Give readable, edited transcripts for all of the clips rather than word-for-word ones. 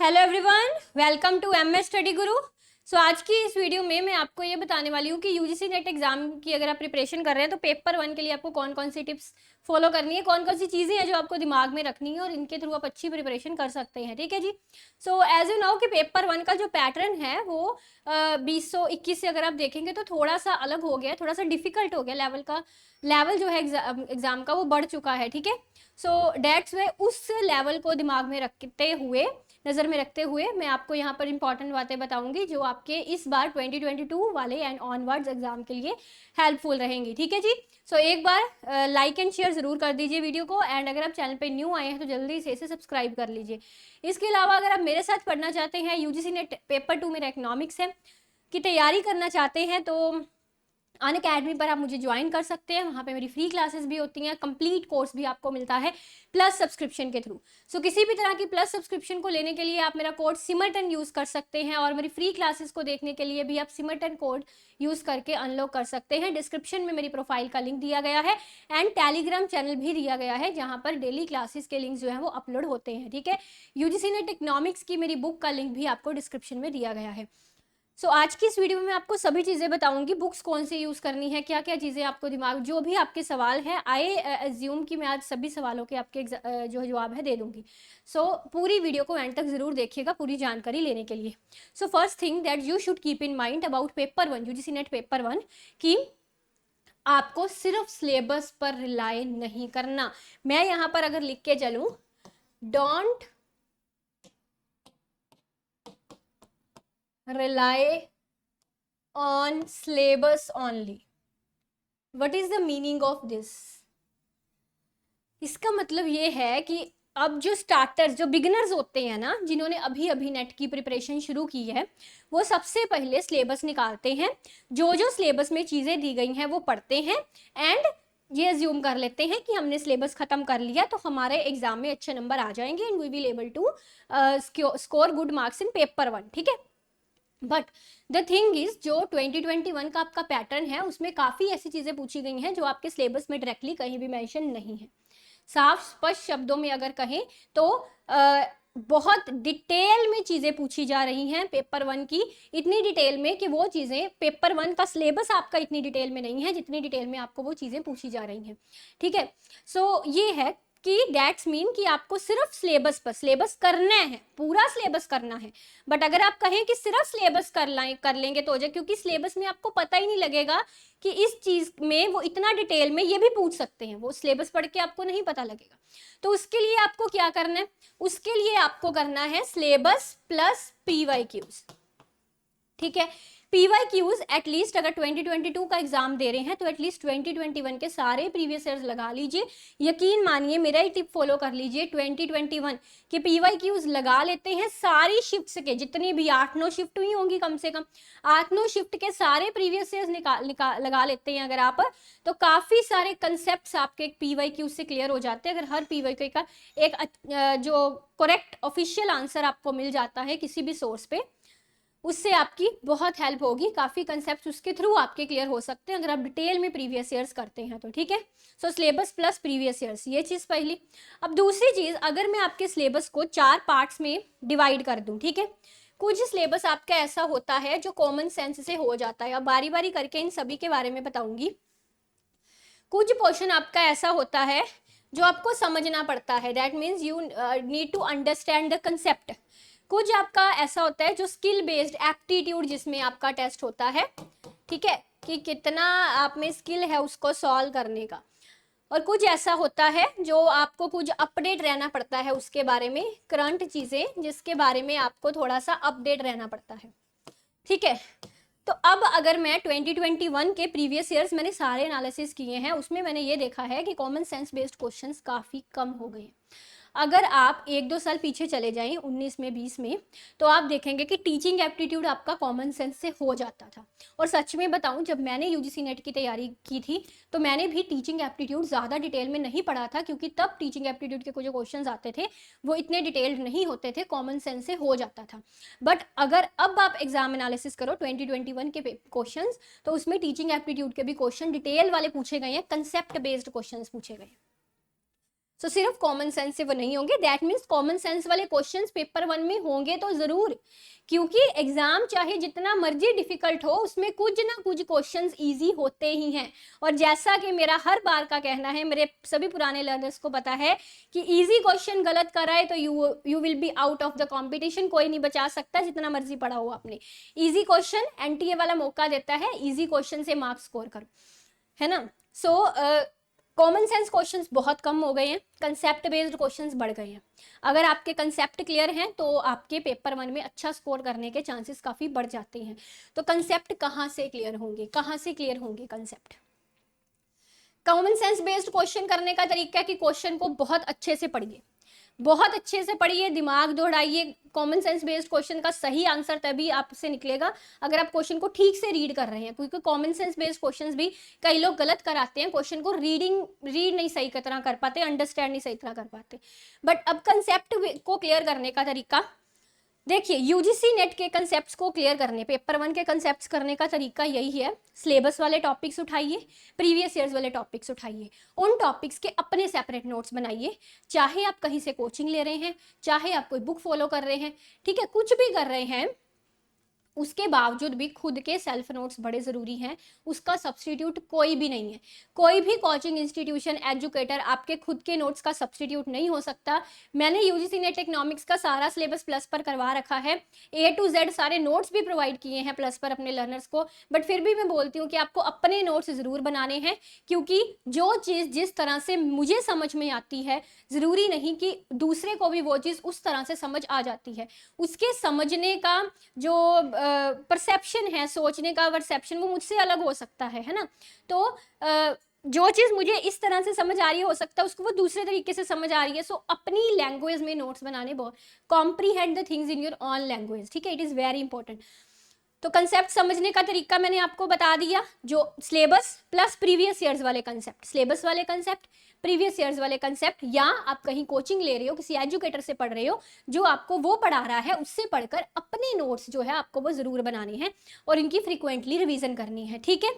Hello everyone, welcome to MS study guru. So आज की इस वीडियो में मैं आपको ये बताने वाली हूँ कि यूजीसी नेट एग्जाम की अगर आप प्रिपरेशन कर रहे हैं तो पेपर 1 के लिए आपको कौन कौन सी टिप्स फॉलो करनी है, कौन कौन सी चीज़ें हैं जो आपको दिमाग में रखनी है और इनके थ्रू आप अच्छी प्रिपरेशन कर सकते हैं। ठीक है जी। सो एज यू नो कि पेपर 1 का जो पैटर्न है वो 2021 से अगर आप देखेंगे तो थोड़ा सा अलग हो गया, थोड़ा सा डिफिकल्ट हो गया। लेवल जो है एग्जाम का वो बढ़ चुका है। ठीक है। सो डेट्स वे उस लेवल को दिमाग में रखते हुए, नज़र में रखते हुए मैं आपको यहाँ पर इंपॉर्टेंट बातें बताऊंगी जो आपके इस बार 2022 वाले एंड ऑनवर्ड्स एग्जाम के लिए हेल्पफुल रहेंगी। ठीक है जी। सो एक बार लाइक एंड शेयर जरूर कर दीजिए वीडियो को, एंड अगर आप चैनल पे न्यू आए हैं तो जल्दी से इसे सब्सक्राइब कर लीजिए। इसके अलावा अगर आप मेरे साथ पढ़ना चाहते हैं, यूजीसी नेट पेपर 2 मेरा इकोनॉमिक्स है की तैयारी करना चाहते हैं तो अनअकैडमी पर आप मुझे ज्वाइन कर सकते हैं। वहाँ पे मेरी फ्री क्लासेस भी होती हैं, कंप्लीट कोर्स भी आपको मिलता है प्लस सब्सक्रिप्शन के थ्रू। सो किसी भी तरह की प्लस सब्सक्रिप्शन को लेने के लिए आप मेरा कोड सिमरटन यूज़ कर सकते हैं, और मेरी फ्री क्लासेस को देखने के लिए भी आप सिमरटन कोड यूज़ करके अनलॉक कर सकते हैं। डिस्क्रिप्शन में मेरी प्रोफाइल का लिंक दिया गया है एंड टेलीग्राम चैनल भी दिया गया है जहाँ पर डेली क्लासेस के लिंक जो है वो अपलोड होते हैं। ठीक है। यूजीसी नेट इकोनॉमिक्स की मेरी बुक का लिंक भी आपको डिस्क्रिप्शन में दिया गया है। सो आज की इस वीडियो में मैं आपको सभी चीज़ें बताऊंगी, बुक्स कौन सी यूज़ करनी है, क्या क्या चीज़ें आपको दिमाग, जो भी आपके सवाल है, आई एज्यूम कि मैं आज सभी सवालों के आपके जो जवाब है दे दूंगी। सो पूरी वीडियो को एंड तक ज़रूर देखिएगा पूरी जानकारी लेने के लिए। So first thing that you should keep in mind about paper 1, UGC net paper 1, कि आपको सिर्फ सिलेबस पर रिलाई नहीं करना। मैं यहाँ पर अगर लिख के चलूँ, don't rely on syllabus only. What is the meaning of this? इसका मतलब ये है कि अब जो स्टार्टर्स, जो बिगिनर्स होते हैं ना, जिन्होंने अभी अभी नेट की प्रिपरेशन शुरू की है, वो सबसे पहले सिलेबस निकालते हैं, जो जो सिलेबस में चीज़ें दी गई हैं वो पढ़ते हैं एंड ये अज्यूम कर लेते हैं कि हमने सिलेबस खत्म कर लिया तो हमारे एग्जाम में अच्छे नंबर आ जाएंगे and we will able to score good marks in paper 1। ठीक है। बट द थिंग इज, जो 2021 का आपका पैटर्न है उसमें काफ़ी ऐसी चीज़ें पूछी गई हैं जो आपके सिलेबस में डायरेक्टली कहीं भी मेंशन नहीं है। साफ स्पष्ट शब्दों में अगर कहें तो बहुत डिटेल में चीज़ें पूछी जा रही हैं पेपर 1 की, इतनी डिटेल में कि वो चीज़ें, पेपर 1 का सिलेबस आपका इतनी डिटेल में नहीं है जितनी डिटेल में आपको वो चीज़ें पूछी जा रही हैं। ठीक है। सो ये है कि डेट्स मीन कि आपको सिर्फ सिलेबस पर सिलेबस करना है, पूरा सिलेबस करना है। बट अगर आप कहें कि सिर्फ सिलेबस कर लेंगे तो हो जाए, क्योंकि सिलेबस में आपको पता ही नहीं लगेगा कि इस चीज में वो इतना डिटेल में ये भी पूछ सकते हैं, वो सिलेबस पढ़ के आपको नहीं पता लगेगा। तो उसके लिए आपको क्या करना है, उसके लिए आपको करना है सिलेबस प्लस PYQs। ठीक है। PYQs एटलीस्ट अगर 2022 का एग्जाम दे रहे हैं तो एटलीस्ट 2021 के सारे प्रीवियस ईयर्स लगा लीजिए। यकीन मानिए, मेरा ही टिप फॉलो कर लीजिए, 2021 के PYQs लगा लेते हैं सारी शिफ्ट्स के, जितनी भी 8-9 शिफ्ट हुई होंगी, कम से कम 8-9 शिफ्ट के सारे प्रीवियस ईयर्स लगा लेते हैं अगर आप, तो काफ़ी सारे कंसेप्ट आपके PYQ से क्लियर हो जाते हैं। अगर हर PYQ का एक जो करेक्ट ऑफिशियल आंसर आपको मिल जाता है किसी भी सोर्स पे, उससे आपकी बहुत हेल्प होगी, काफ़ी कंसेप्ट उसके थ्रू आपके क्लियर हो सकते हैं अगर आप डिटेल में प्रीवियस ईयर्स करते हैं तो। ठीक है। सो सिलेबस प्लस प्रीवियस ईयर्स, ये चीज़ पहली। अब दूसरी चीज़, अगर मैं आपके सिलेबस को 4 पार्ट्स में डिवाइड कर दूं, ठीक है, कुछ सिलेबस आपका ऐसा होता है जो कॉमन सेंस से हो जाता है, अब बारी बारी करके इन सभी के बारे में बताऊंगी। कुछ पोर्शन आपका ऐसा होता है जो आपको समझना पड़ता है, that means you need to understand the concept. कुछ आपका ऐसा होता है जो स्किल बेस्ड एप्टीट्यूड, जिसमें आपका टेस्ट होता है, ठीक है, कि कितना आप में स्किल है उसको सॉल्व करने का। और कुछ ऐसा होता है जो आपको कुछ अपडेट रहना पड़ता है उसके बारे में, करंट चीज़ें जिसके बारे में आपको थोड़ा सा अपडेट रहना पड़ता है। ठीक है। तो अब अगर मैं 2021 के प्रीवियस ईयर्स मैंने सारे एनालिसिस किए हैं, उसमें मैंने ये देखा है कि कॉमन सेंस बेस्ड क्वेश्चंस काफ़ी कम हो गए हैं। अगर आप 1-2 साल पीछे चले जाएं, 19 में, 20 में, तो आप देखेंगे कि टीचिंग एप्टीट्यूड आपका कॉमन सेंस से हो जाता था। और सच में बताऊं, जब मैंने यूजीसी नेट की तैयारी की थी तो मैंने भी टीचिंग एप्टीट्यूड ज़्यादा डिटेल में नहीं पढ़ा था, क्योंकि तब टीचिंग एप्टीट्यूड के कुछ जो क्वेश्चन आते थे वो इतने डिटेल्ड नहीं होते थे, कॉमन सेंस से हो जाता था। बट अगर अब आप एग्जाम एनालिसिस करो 2021 के क्वेश्चन, तो उसमें टीचिंग एप्टीट्यूड के भी क्वेश्चन डिटेल वाले पूछे गए हैं, कंसेप्ट बेस्ड क्वेश्चन पूछे गए हैं। सो सिर्फ कॉमन सेंस से वो नहीं होंगे, दैट मीन्स कॉमन सेंस वाले क्वेश्चंस पेपर 1 में होंगे तो जरूर, क्योंकि एग्जाम चाहे जितना मर्जी डिफिकल्ट हो उसमें कुछ ना कुछ क्वेश्चंस इजी होते ही हैं। और जैसा कि मेरा हर बार का कहना है, मेरे सभी पुराने लर्नर्स को पता है कि इजी क्वेश्चन गलत कराए तो you will be out of the competition, कोई नहीं बचा सकता जितना मर्जी पढ़ा हो आपने। इजी क्वेश्चन एनटीए वाला मौका देता है, इजी क्वेश्चन से मार्क्स स्कोर करो, है ना। सो कॉमन सेंस क्वेश्चंस बहुत कम हो गए हैं, कंसेप्ट बेस्ड क्वेश्चंस बढ़ गए हैं। अगर आपके कंसेप्ट क्लियर हैं तो आपके पेपर 1 में अच्छा स्कोर करने के चांसेस काफ़ी बढ़ जाते हैं। तो कंसेप्ट कहाँ से क्लियर होंगे, कहाँ से क्लियर होंगे concept? Common sense based question करने का तरीका है कि क्वेश्चन को बहुत अच्छे से पढ़िए, बहुत अच्छे से पढ़िए, दिमाग दौड़ाइए। कॉमन सेंस बेस्ड क्वेश्चन का सही आंसर तभी आपसे निकलेगा अगर आप क्वेश्चन को ठीक से रीड कर रहे हैं, क्योंकि कॉमन सेंस बेस्ड क्वेश्चंस भी कई लोग गलत कराते हैं, क्वेश्चन को रीड नहीं सही तरह कर पाते, अंडरस्टैंड नहीं सही तरह कर पाते। बट अब कंसेप्ट को क्लियर करने का तरीका देखिए, यूजीसी नेट के कंसेप्ट्स को क्लियर करने, पेपर 1 के कंसेप्ट्स करने का तरीका यही है, सिलेबस वाले टॉपिक्स उठाइए, प्रीवियस ईयर्स वाले टॉपिक्स उठाइए, उन टॉपिक्स के अपने सेपरेट नोट्स बनाइए। चाहे आप कहीं से कोचिंग ले रहे हैं, चाहे आप कोई बुक फॉलो कर रहे हैं, ठीक है, कुछ भी कर रहे हैं, उसके बावजूद भी खुद के सेल्फ नोट्स बड़े ज़रूरी हैं। उसका सब्सटीट्यूट कोई भी नहीं है, कोई भी कोचिंग इंस्टीट्यूशन, एजुकेटर आपके खुद के नोट्स का सब्सटीट्यूट नहीं हो सकता। मैंने यूजीसी नेट इकोनॉमिक्स का सारा सिलेबस प्लस पर करवा रखा है, A to Z सारे नोट्स भी प्रोवाइड किए हैं प्लस पर अपने लर्नर्स को, बट फिर भी मैं बोलती हूँ कि आपको अपने नोट्स ज़रूर बनाने हैं, क्योंकि जो चीज़ जिस तरह से मुझे समझ में आती है ज़रूरी नहीं कि दूसरे को भी वो चीज़ उस तरह से समझ आ जाती है। उसके समझने का जो परसेप्शन है, सोचने का परसेप्शन, वो मुझसे अलग हो सकता है ना। तो जो चीज़ मुझे इस तरह से समझ आ रही है, हो सकता है उसको वो दूसरे तरीके से समझ आ रही है। सो अपनी लैंग्वेज में नोट्स बनाने, बहुत comprehend the things in your on language, ठीक है, इट इज़ वेरी इंपॉर्टेंट। तो कंसेप्ट समझने का तरीका मैंने आपको बता दिया, जो सिलेबस प्लस प्रीवियस ईयर्स वाले कंसेप्ट, सिलेबस वाले कंसेप्ट, प्रीवियस ईयर्स वाले कंसेप्ट, या आप कहीं कोचिंग ले रहे हो, किसी एजुकेटर से पढ़ रहे हो, जो आपको वो पढ़ा रहा है उससे पढ़कर अपने नोट्स जो है आपको वो जरूर बनाने हैं और इनकी फ्रीक्वेंटली रिवीजन करनी है, ठीक है।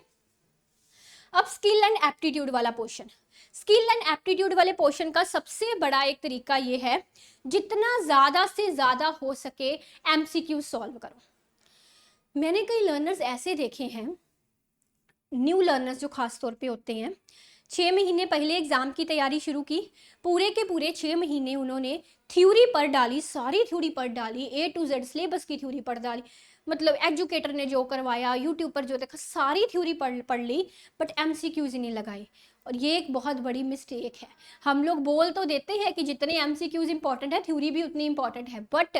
अब स्किल एंड एप्टीट्यूड वाला पोर्शन, स्किल एंड एप्टीट्यूड वाले पोर्शन का सबसे बड़ा एक तरीका ये है, जितना ज़्यादा से ज़्यादा हो सके एमसीक्यू सॉल्व करो। मैंने कई लर्नर्स ऐसे देखे हैं, न्यू लर्नर्स जो खास तौर पे होते हैं, 6 महीने पहले एग्ज़ाम की तैयारी शुरू की, पूरे के पूरे 6 महीने उन्होंने थ्योरी पढ़ डाली, सारी थ्योरी पढ़ डाली, A to Z सिलेबस की थ्योरी पढ़ डाली, मतलब एजुकेटर ने जो करवाया, यूट्यूब पर जो देखा, सारी थ्योरी पढ़ ली, बट MCQs ही नहीं लगाई। और ये एक बहुत बड़ी मिस्टेक है। हम लोग बोल तो देते हैं कि जितने MCQs इंपॉर्टेंट है, थ्योरी भी उतनी इंपॉर्टेंट है, बट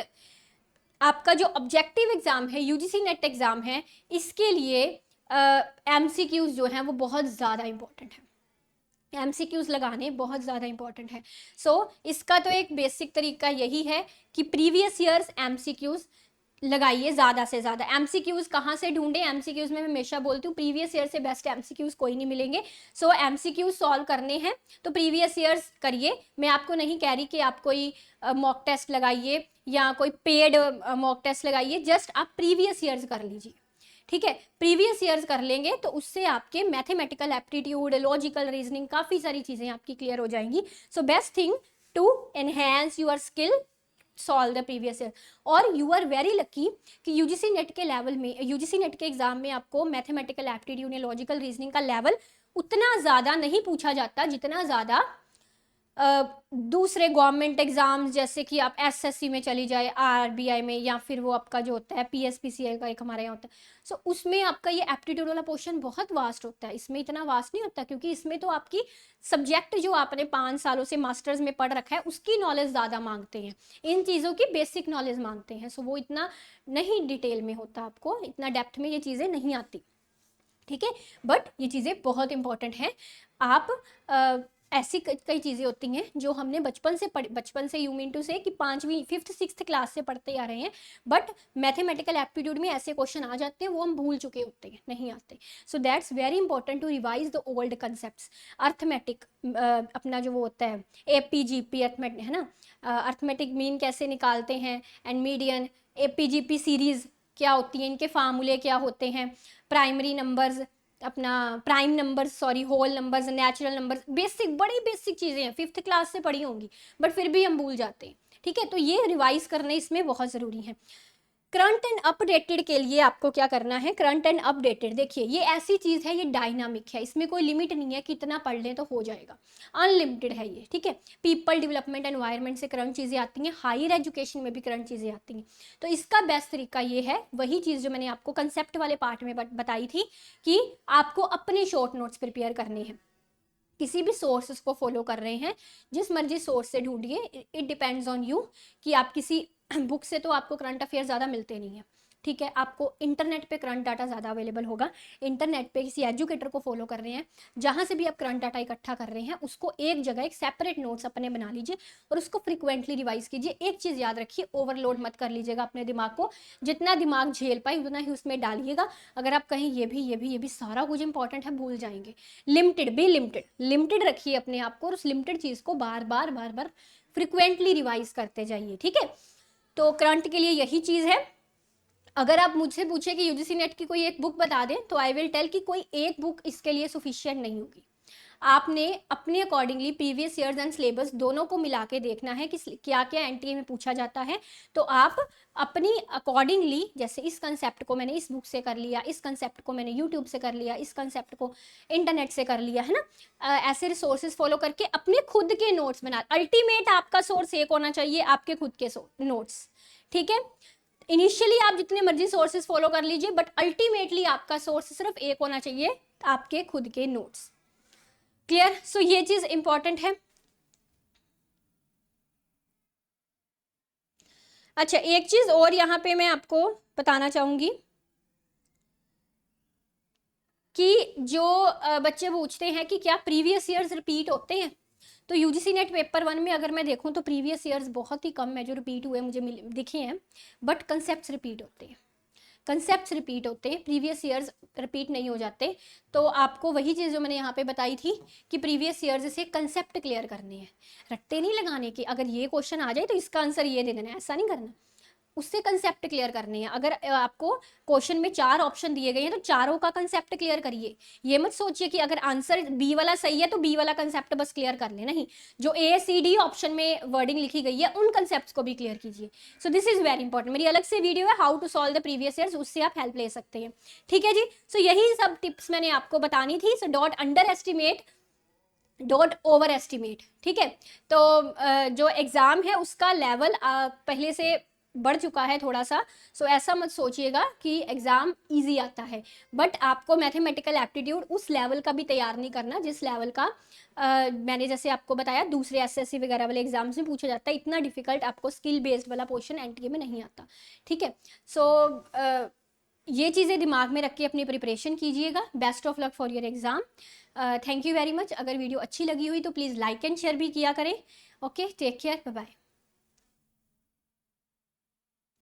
आपका जो ऑब्जेक्टिव एग्जाम है, यूजीसी नेट एग्जाम है, इसके लिए MCQs जो हैं वो बहुत ज़्यादा इंपॉर्टेंट है, MCQs लगाने बहुत ज़्यादा इंपॉर्टेंट है। सो इसका तो एक बेसिक तरीका यही है कि प्रीवियस ईयर्स MCQs लगाइए ज़्यादा से ज़्यादा। MCQs कहाँ से ढूंढे? MCQs में मैं हमेशा बोलती हूँ प्रीवियस ईयर से बेस्ट MCQs कोई नहीं मिलेंगे। सो MCQs सॉल्व करने हैं तो प्रीवियस ईयर्स करिए। मैं आपको नहीं कह रही कि आप कोई मॉक टेस्ट लगाइए या कोई पेड मॉक टेस्ट लगाइए, जस्ट आप प्रीवियस ईयर्स कर लीजिए, ठीक है। प्रीवियस ईयर्स कर लेंगे तो उससे आपके मैथमेटिकल एप्टीट्यूड, लॉजिकल रीजनिंग, काफ़ी सारी चीज़ें आपकी क्लियर हो जाएंगी। So best thing to enhance your skill, solve the previous year. और यू आर वेरी लकी कि यूजीसी नेट के लेवल में, यूजीसी नेट के एग्जाम में आपको मैथमेटिकल एप्टीट्यूड या लॉजिकल रीजनिंग का लेवल उतना ज़्यादा नहीं पूछा जाता जितना ज़्यादा दूसरे गवर्नमेंट एग्जाम्स, जैसे कि आप एसएससी में चली जाए, आरबीआई में, या फिर वो आपका जो होता है पीएसपीसीआई का एक हमारे यहाँ होता है। सो उसमें आपका ये एप्टीट्यूड वाला पोर्शन बहुत वास्ट होता है, इसमें इतना वास्ट नहीं होता, क्योंकि इसमें तो आपकी सब्जेक्ट जो आपने 5 सालों से मास्टर्स में पढ़ रखा है उसकी नॉलेज ज़्यादा मांगते हैं, इन चीज़ों की बेसिक नॉलेज मांगते हैं। सो वो इतना नहीं डिटेल में होता, आपको इतना डेप्थ में ये चीज़ें नहीं आती, ठीक है। बट ये चीज़ें बहुत इंपॉर्टेंट हैं। आप ऐसी कई चीज़ें होती हैं जो हमने बचपन से, यू मीन टू से कि 5वीं 5th 6th क्लास से पढ़ते आ रहे हैं, बट मैथमेटिकल एप्टीट्यूड में ऐसे क्वेश्चन आ जाते हैं वो हम भूल चुके होते हैं, नहीं आते। So that's very important to revise the old concepts. Arithmetic, अपना जो वो होता है APGP अर्थमेटिक, है ना, अर्थमेटिक मीन कैसे निकालते हैं, एंड मीडियन, APGP सीरीज़ क्या होती है, इनके फार्मूले क्या होते हैं, प्राइमरी नंबर्स, अपना prime number, sorry whole numbers, natural numbers, basic, बड़ी बेसिक चीज़ें हैं, 5th क्लास से पढ़ी होंगी, बट फिर भी हम भूल जाते हैं। ठीक है, तो ये रिवाइज करने इसमें बहुत ज़रूरी है। करंट एंड अपडेटेड के लिए आपको क्या करना है, करंट एंड अपडेटेड, देखिए ये ऐसी चीज़ है, ये डायनामिक है, इसमें कोई लिमिट नहीं है, कितना पढ़ लें तो हो जाएगा, अनलिमिटेड है ये। ठीक है, पीपल डेवलपमेंट एनवायरनमेंट से करंट चीज़ें आती हैं, हायर एजुकेशन में भी करंट चीज़ें आती हैं। तो इसका बेस्ट तरीका ये है, वही चीज़ जो मैंने आपको कंसेप्ट वाले पार्ट में बताई थी, कि आपको अपने शॉर्ट नोट्स प्रिपेयर करने हैं, किसी भी सोर्सेस को फॉलो कर रहे हैं, जिस मर्जी सोर्स से ढूंढिए, इट डिपेंड्स ऑन यू, कि आप किसी बुक से तो आपको करंट अफेयर ज़्यादा मिलते नहीं हैं। ठीक है, आपको इंटरनेट पे करंट डाटा ज़्यादा अवेलेबल होगा, इंटरनेट पे किसी एजुकेटर को फॉलो कर रहे हैं, जहाँ से भी आप करंट डाटा इकट्ठा कर रहे हैं, उसको एक जगह एक सेपरेट नोट्स अपने बना लीजिए और उसको फ्रिक्वेंटली रिवाइज कीजिए। एक चीज़ याद रखिए, ओवरलोड मत कर लीजिएगा अपने दिमाग को, जितना दिमाग झेल पाए उतना ही उसमें डालिएगा। अगर आप कहीं ये भी सारा कुछ इंपॉर्टेंट है भूल जाएंगे। लिमिटेड, बी लिमिटेड, लिमिटेड रखिए अपने आप को और उस लिमिटेड चीज़ को बार बार फ्रिक्वेंटली रिवाइज करते जाइए। ठीक है, तो करंट के लिए यही चीज़ है। अगर आप मुझसे पूछे कि यूजीसी नेट की कोई एक बुक बता दें, तो आई विल टेल कि कोई एक बुक इसके लिए सफिशिएंट नहीं होगी। आपने अपने accordingly previous years and syllabus दोनों को मिला के देखना है कि क्या क्या एनटीए में पूछा जाता है। तो आप अपनी अकॉर्डिंगली, जैसे इस कंसेप्ट को मैंने इस बुक से कर लिया, इस कंसेप्ट को मैंने यूट्यूब से कर लिया, इस कंसेप्ट को इंटरनेट से कर लिया, है ना, ऐसे रिसोर्सेज फॉलो करके अपने खुद के नोट्स बना। अल्टीमेट आपका सोर्स एक होना चाहिए, आपके खुद के नोट्स। ठीक है, इनिशियली आप जितने मर्जी सोर्सेज फॉलो कर लीजिए, बट अल्टीमेटली आपका सोर्स सिर्फ एक होना चाहिए, आपके खुद के नोट्स। क्लियर? सो ये चीज इंपॉर्टेंट है। अच्छा, एक चीज और यहाँ पे मैं आपको बताना चाहूंगी कि जो बच्चे पूछते हैं कि क्या प्रीवियस ईयर्स रिपीट होते हैं, तो यूजीसी नेट पेपर 1 में अगर मैं देखूं तो प्रीवियस ईयर्स बहुत ही कम है जो रिपीट हुए मुझे दिखे हैं, बट कंसेप्ट रिपीट होते हैं, कंसेप्ट्स रिपीट होते हैं, प्रीवियस ईयर्स रिपीट नहीं हो जाते। तो आपको वही चीज़ जो मैंने यहाँ पे बताई थी कि प्रीवियस ईयर्स से कंसेप्ट क्लियर करने हैं, रट्टे नहीं लगाने के, अगर ये क्वेश्चन आ जाए तो इसका आंसर ये दे देना है, ऐसा नहीं करना, उससे कंसेप्ट क्लियर करनी है। अगर आपको क्वेश्चन में 4 ऑप्शन दिए गए हैं तो चारों का कंसेप्ट क्लियर करिए। ये मत सोचिए कि अगर आंसर बी वाला सही है तो बी वाला कंसेप्ट बस क्लियर कर ले, नहीं, जो ए सी डी ऑप्शन में वर्डिंग लिखी गई है उन कंसेप्ट को भी क्लियर कीजिए। So this is very important. मेरी अलग से वीडियो है how to solve the previous years, उससे आप हेल्प ले सकते हैं। ठीक है जी, सो यही सब टिप्स मैंने आपको बतानी थी। So don't under estimate, don't over estimate. ठीक है, तो जो एग्जाम है उसका लेवल पहले से बढ़ चुका है थोड़ा सा, सो ऐसा मत सोचिएगा कि एग्जाम इजी आता है, बट आपको मैथमेटिकल एप्टीट्यूड उस लेवल का भी तैयार नहीं करना जिस लेवल का मैंने जैसे आपको बताया दूसरे एसएससी वगैरह वाले एग्जाम्स में पूछा जाता है। इतना डिफिकल्ट आपको स्किल बेस्ड वाला पोर्शन एनटीए में नहीं आता। ठीक है, सो ये चीज़ें दिमाग में रख के अपनी प्रिपरेशन कीजिएगा। Best of luck for your exam. Thank you very much. अगर वीडियो अच्छी लगी हुई तो प्लीज़ लाइक एंड शेयर भी किया करें। Okay, take care, bye bye.